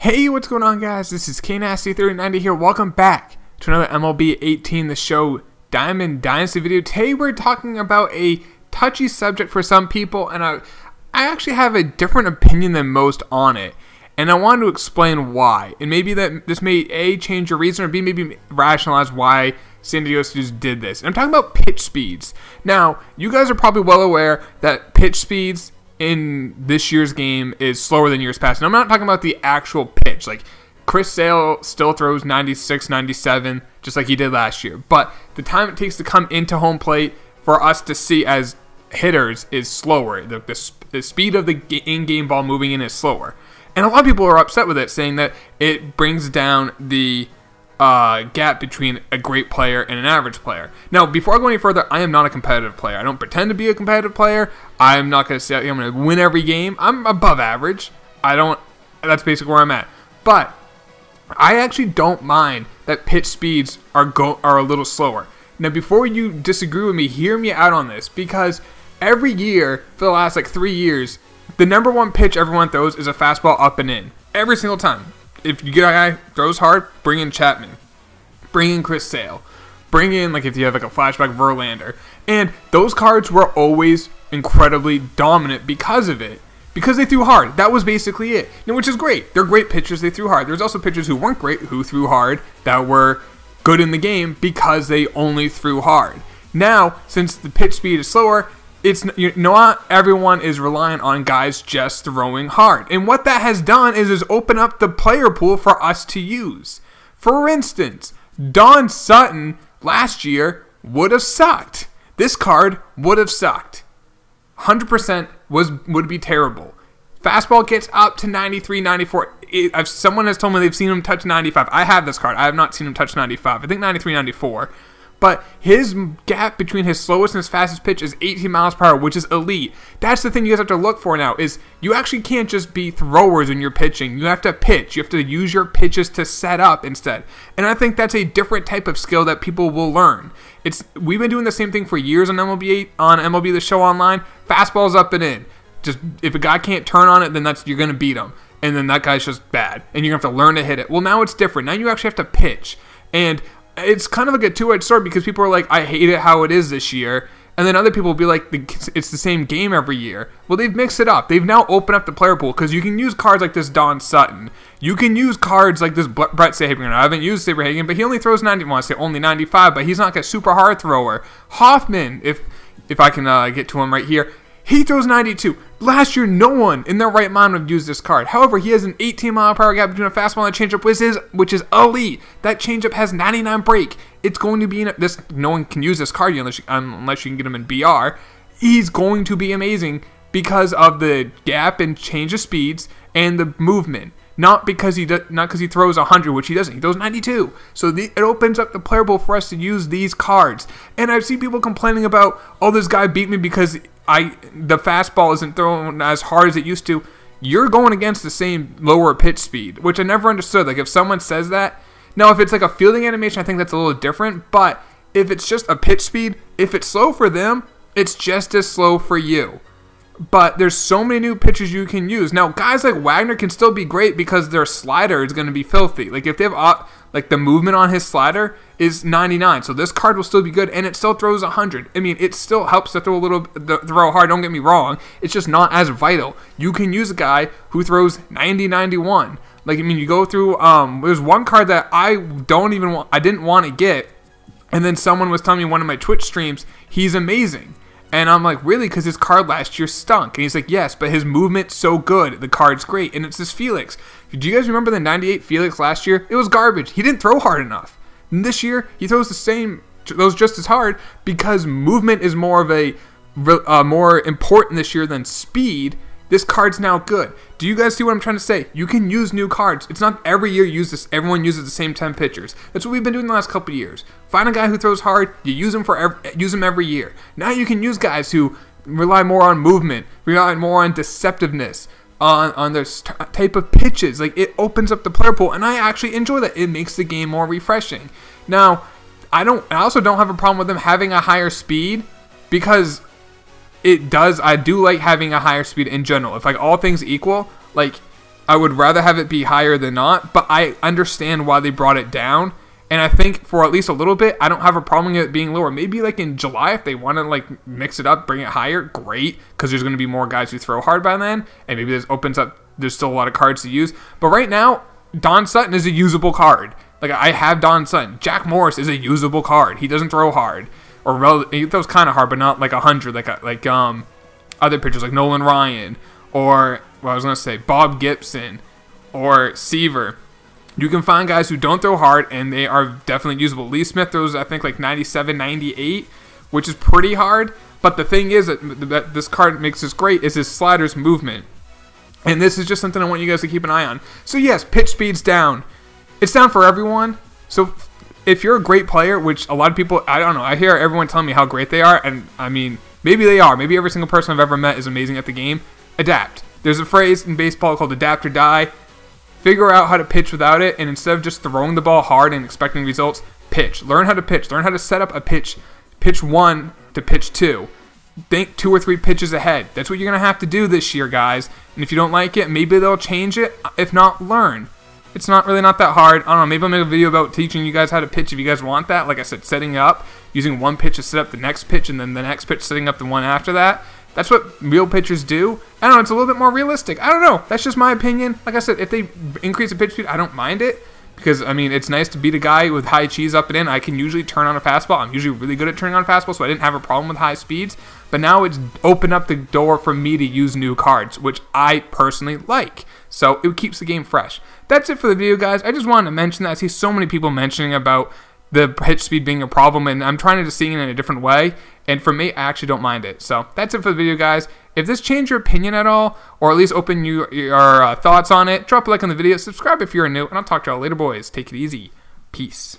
Hey, what's going on, guys? This is KNasty3090 here. Welcome back to another MLB 18 The Show Diamond Dynasty video. Today we're talking about a touchy subject for some people, and I actually have a different opinion than most on it. And I wanted to explain why. And maybe that this may A, change your reason, or B, maybe rationalize why San Diego just did this. And I'm talking about pitch speeds. Now, you guys are probably well aware that pitch speeds in this year's game is slower than years past. And I'm not talking about the actual pitch. Like, Chris Sale still throws 96, 97, just like he did last year. But the time it takes to come into home plate for us to see as hitters is slower. The speed of the in-game ball moving in is slower. And a lot of people are upset with it, saying that it brings down the gap between a great player and an average player. Now, before I go any further, I am not a competitive player. I don't pretend to be a competitive player. I'm not going to say I'm going to win every game. I'm above average. That's basically where I'm at. But I actually don't mind that pitch speeds are a little slower. Now, before you disagree with me, hear me out on this, because every year for the last 3 years, the number one pitch everyone throws is a fastball up and in. Every single time. If you get a guy throws hard, bring in Chapman. Bring in Chris Sale. Bring in, if you have a flashback, Verlander. And those cards were always incredibly dominant because of it. Because they threw hard. That was basically it. Which is great. They're great pitchers. They threw hard. There's also pitchers who weren't great, who threw hard, that were good in the game because they only threw hard. Now, since the pitch speed is slower, not everyone is reliant on guys just throwing hard. And what that has done is open up the player pool for us to use. For instance, Don Sutton last year would have sucked. This card would have sucked. 100% would be terrible. Fastball gets up to 93, 94. Someone has told me they've seen him touch 95. I have this card. I have not seen him touch 95. I think 93, 94. But his gap between his slowest and his fastest pitch is 18 miles per hour, which is elite. That's the thing you guys have to look for now, is you actually can't just be throwers when you're pitching. You have to pitch. You have to use your pitches to set up instead. And I think that's a different type of skill that people will learn. We've been doing the same thing for years on MLB The Show Online. Fastballs up and in. Just if a guy can't turn on it, then you're going to beat him. And then that guy's just bad. And you're going to have to learn to hit it. Well, now it's different. Now you actually have to pitch. And it's kind of like a two-edged sword, because people are like, I hate it how it is this year. And then other people will be like, it's the same game every year. Well, they've mixed it up. They've now opened up the player pool, because you can use cards like this Don Sutton. You can use cards like this Brett Saberhagen. I haven't used Saberhagen, but he only throws 90. Well, I say only 95, but he's not like a super hard thrower. Hoffman, if I can get to him right here, he throws 92. Last year, no one in their right mind would use this card. However, he has an 18-mile-per-hour gap between a fastball and a changeup, which is elite. That changeup has 99 break. It's going to be in this. No one can use this card unless you can get him in BR. He's going to be amazing because of the gap and change of speeds and the movement. Not because he throws 100, which he doesn't. He throws 92. So it opens up the player pool for us to use these cards. And I've seen people complaining about, oh, this guy beat me because the fastball isn't thrown as hard as it used to. You're going against the same lower pitch speed, which I never understood. If someone says that, now if it's like a fielding animation, I think that's a little different. But if it's just a pitch speed, if it's slow for them, it's just as slow for you. But there's so many new pitches you can use. Now, guys like Wagner can still be great because their slider is going to be filthy. If they have the movement on his slider is 99, so this card will still be good, and it still throws 100. I mean, it still helps to throw hard. Don't get me wrong. It's just not as vital. You can use a guy who throws 90, 91. You go through. There's one card that I didn't want to get, and then someone was telling me in one of my Twitch streams he's amazing. And I'm like, really? Because his card last year stunk. And he's like, yes, but his movement's so good. The card's great. And it's this Felix. Do you guys remember the 98 Felix last year? It was garbage. He didn't throw hard enough. And this year, he throws just as hard, because movement is more important this year than speed. This card's now good. Do you guys see what I'm trying to say? You can use new cards. It's not every year everyone uses the same 10 pitchers. That's what we've been doing the last couple of years. Find a guy who throws hard, you use him every year. Now you can use guys who rely more on movement, rely more on deceptiveness, on their type of pitches. It opens up the player pool, and I actually enjoy that. It makes the game more refreshing. Now, I also don't have a problem with them having a higher speed, because I do like having a higher speed in general. If all things equal, I would rather have it be higher than not, but I understand why they brought it down. And I think for at least a little bit, I don't have a problem with it being lower. Maybe like in July, if they want to like mix it up, bring it higher, great, because there's going to be more guys who throw hard by then, and maybe this opens up, there's still a lot of cards to use. But right now, Don Sutton is a usable card. Like, I have Don Sutton. Jack Morris is a usable card. He doesn't throw hard. Or he throws kind of hard, but not like 100, like other pitchers like Nolan Ryan, or, well, I was going to say Bob Gibson, or Seaver. You can find guys who don't throw hard, and they are definitely usable. Lee Smith throws, I think, like 97, 98, which is pretty hard. But the thing is that this card makes this great is his sliders movement. And this is just something I want you guys to keep an eye on. So yes, pitch speed's down. It's down for everyone. So if you're a great player, which a lot of people, I don't know, I hear everyone telling me how great they are, and I mean, maybe they are. Maybe every single person I've ever met is amazing at the game. Adapt. There's a phrase in baseball called adapt or die. Figure out how to pitch without it, and instead of just throwing the ball hard and expecting results, pitch. Learn how to pitch. Learn how to set up a pitch. Pitch 1 to pitch 2. Think 2 or 3 pitches ahead. That's what you're going to have to do this year, guys. And if you don't like it, maybe they'll change it. If not, learn. It's not that hard. I don't know, maybe I'll make a video about teaching you guys how to pitch if you guys want that. Like I said, setting up, using one pitch to set up the next pitch, and then the next pitch setting up the one after that. That's what real pitchers do. I don't know, it's a little bit more realistic. I don't know, that's just my opinion. Like I said, if they increase the pitch speed, I don't mind it. Because, I mean, it's nice to beat a guy with high cheese up and in. I can usually turn on a fastball. I'm usually really good at turning on a fastball, so I didn't have a problem with high speeds. But now it's opened up the door for me to use new cards, which I personally like. So it keeps the game fresh. That's it for the video, guys. I just wanted to mention that. I see so many people mentioning about the pitch speed being a problem, and I'm trying to see it in a different way. And for me, I actually don't mind it. So that's it for the video, guys. If this changed your opinion at all, or at least open your thoughts on it, drop a like on the video, subscribe if you're new, and I'll talk to y'all later, boys. Take it easy. Peace.